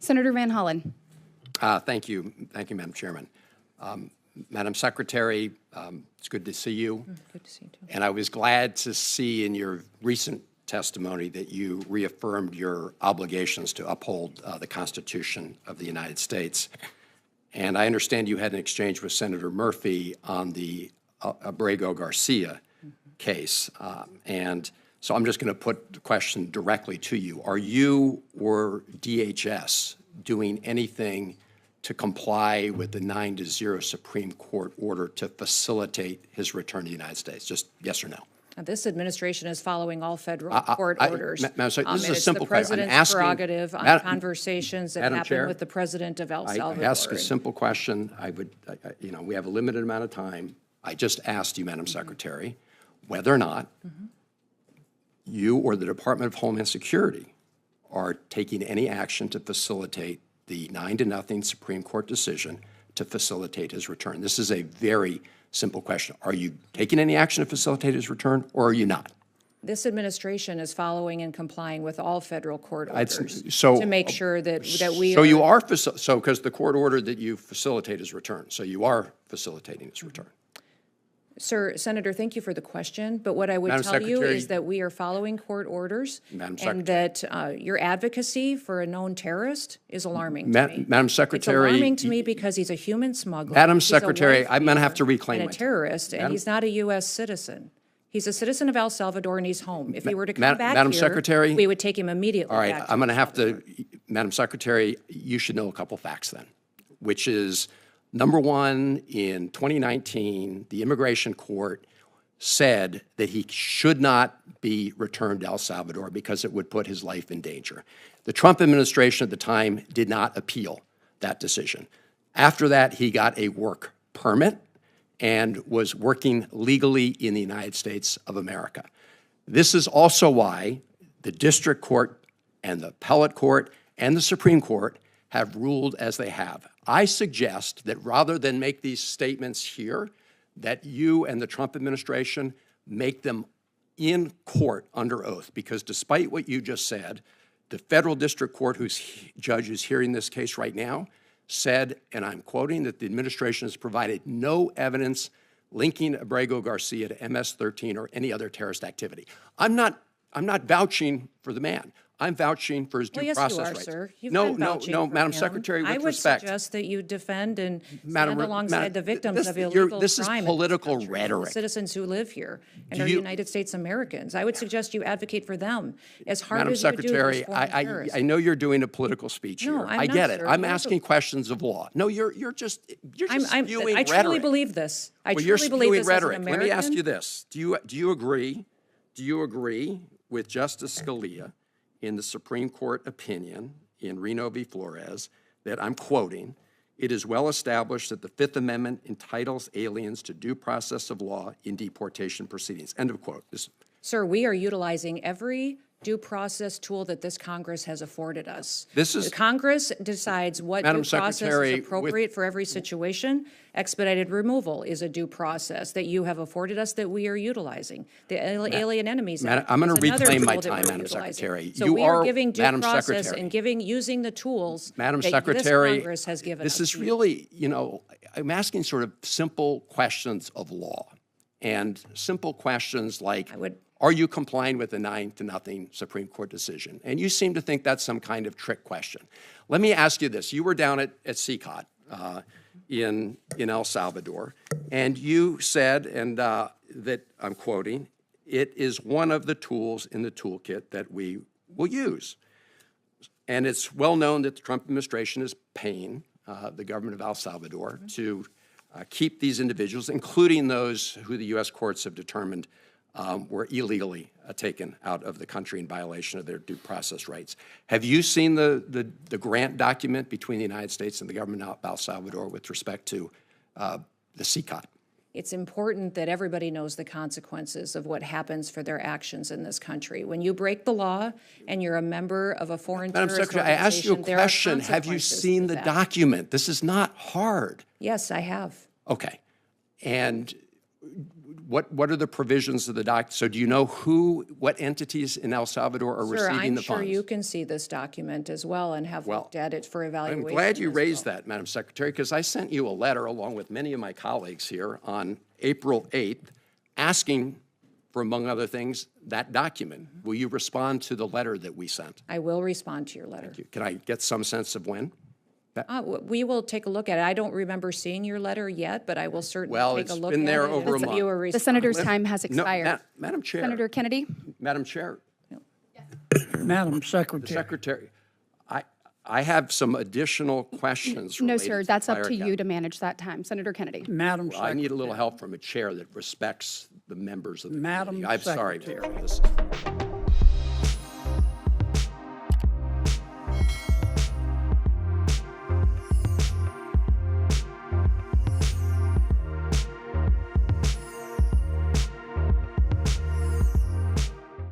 Senator Van Hollen. Thank you, Madam Chairman. Madam Secretary, it's good to see you. Good to see you, too. And I was glad to see in your recent testimony that you reaffirmed your obligations to uphold the Constitution of the United States. And I understand you had an exchange with Senator Murphy on the Abrego Garcia case. And so I'm just going to put the question directly to you. Are you or DHS doing anything to comply with the 9-0 Supreme Court order to facilitate his return to the United States? Just yes or no. This administration is following all federal court orders. Madam Secretary, this is a simple question. question. It's the president's prerogative on conversations that happen Chair, with the president of El Salvador. I ask a simple question. We have a limited amount of time. I just asked you, Madam Secretary, whether or not you or the Department of Homeland Security are taking any action to facilitate the 9-0 Supreme Court decision to facilitate his return. This is a very simple question. Are you taking any action to facilitate his return, or are you not? This administration is following and complying with all federal court orders to make sure that we So you are, because the court ordered that you facilitate his return, so you are facilitating his return. Sir, Senator, thank you for the question, but what I would Madam tell you Secretary, is that we are following court orders Madam and Secretary, that your advocacy for a known terrorist is alarming to me. Madam Secretary, it's alarming to me because he's a human smuggler. Madam Secretary, I'm going to have to reclaim reclaim and my a terrorist, and he's not a U.S. citizen. He's a citizen of El Salvador, and he's home. If he were to come back Madam here, Secretary, we would take him immediately. All right, back I'm going to have El to, Madam Secretary, you should know a couple facts then, which is, number one, in 2019, the immigration court said that he should not be returned to El Salvador because it would put his life in danger. The Trump administration at the time did not appeal that decision. After that, he got a work permit and was working legally in the United States of America. This is also why the district court and the appellate court and the Supreme Court have ruled as they have. I suggest that rather than make these statements here, that you and the Trump administration make them in court under oath, because despite what you just said, the federal district court whose judge is hearing this case right now said, and I'm quoting, that the administration has provided no evidence linking Abrego Garcia to MS-13 or any other terrorist activity. I'm not vouching for the man. I'm vouching for his due process rights. Yes, you are, sir. You've no, been vouching for Madam him. Secretary, with respect. respect. I would suggest that you defend and stand alongside the victims of illegal crime. This is political rhetoric. The citizens who live here and are United States Americans. I would suggest you advocate for them as hard Madam as you do Secretary, I know you're doing a political speech here. I'm I not, get it. sir. I'm asking questions of law. No, you're just spewing rhetoric. I truly believe this. I Well, you're truly believe spewing this rhetoric. as an Let American. me ask you this: Do you agree with Justice Scalia in the Supreme Court opinion in Reno v. Flores that, I'm quoting, "It is well established that the Fifth Amendment entitles aliens to due process of law in deportation proceedings." End of quote. Sir, we are utilizing every due process tool that this Congress has afforded us. The Congress decides what due process is appropriate for every situation. Expedited removal is a due process that you have afforded us that we are utilizing. The Alien Enemies Act. I'm going to reclaim my time, time, Madam Secretary. So we are giving due process and using the tools Madam that Secretary, this Congress has given us. This is really, I'm asking sort of simple questions of law, and simple questions like, are you complying with the 9-0 Supreme Court decision? And you seem to think that's some kind of trick question. Let me ask you this. You were down at CCOT in El Salvador, and you said, and that I'm quoting, "It is one of the tools in the toolkit that we will use." And it's well known that the Trump administration is paying the government of El Salvador to keep these individuals, including those who the U.S. courts have determined were illegally taken out of the country in violation of their due process rights. Have you seen the grant document between the United States and the government of El Salvador with respect to the CCOT? It's important that everybody knows the consequences of what happens for their actions in this country. When you break the law and you're a member of a foreign terrorist organization, Madam Secretary, I asked you a question. Have you seen the document? This is not hard. Yes, I have. Okay. And What are the provisions of the doc? So do you know what entities in El Salvador are receiving the funds? Sir, I'm sure you can see this document as well and have looked at it for evaluation. I'm glad you raised that, Madam Secretary, because I sent you a letter along with many of my colleagues here on April 8th asking for, among other things, that document. Will you respond to the letter that we sent? I will respond to your letter. Thank you. Can I get some sense of when? We will take a look at it. I don't remember seeing your letter yet, but I will certainly take a look at it. Well, it's been there over a month. The senator's time has expired. No, Madam Chair. Senator Kennedy? Madam Chair. Madam Secretary. Secretary, I have some additional questions. No, sir, that's up to Fire you to manage that time. Senator Kennedy. Madam Well, Secretary. I need a little help from a chair that respects the members of the Madam committee. I'm sorry, Secretary. Mayor.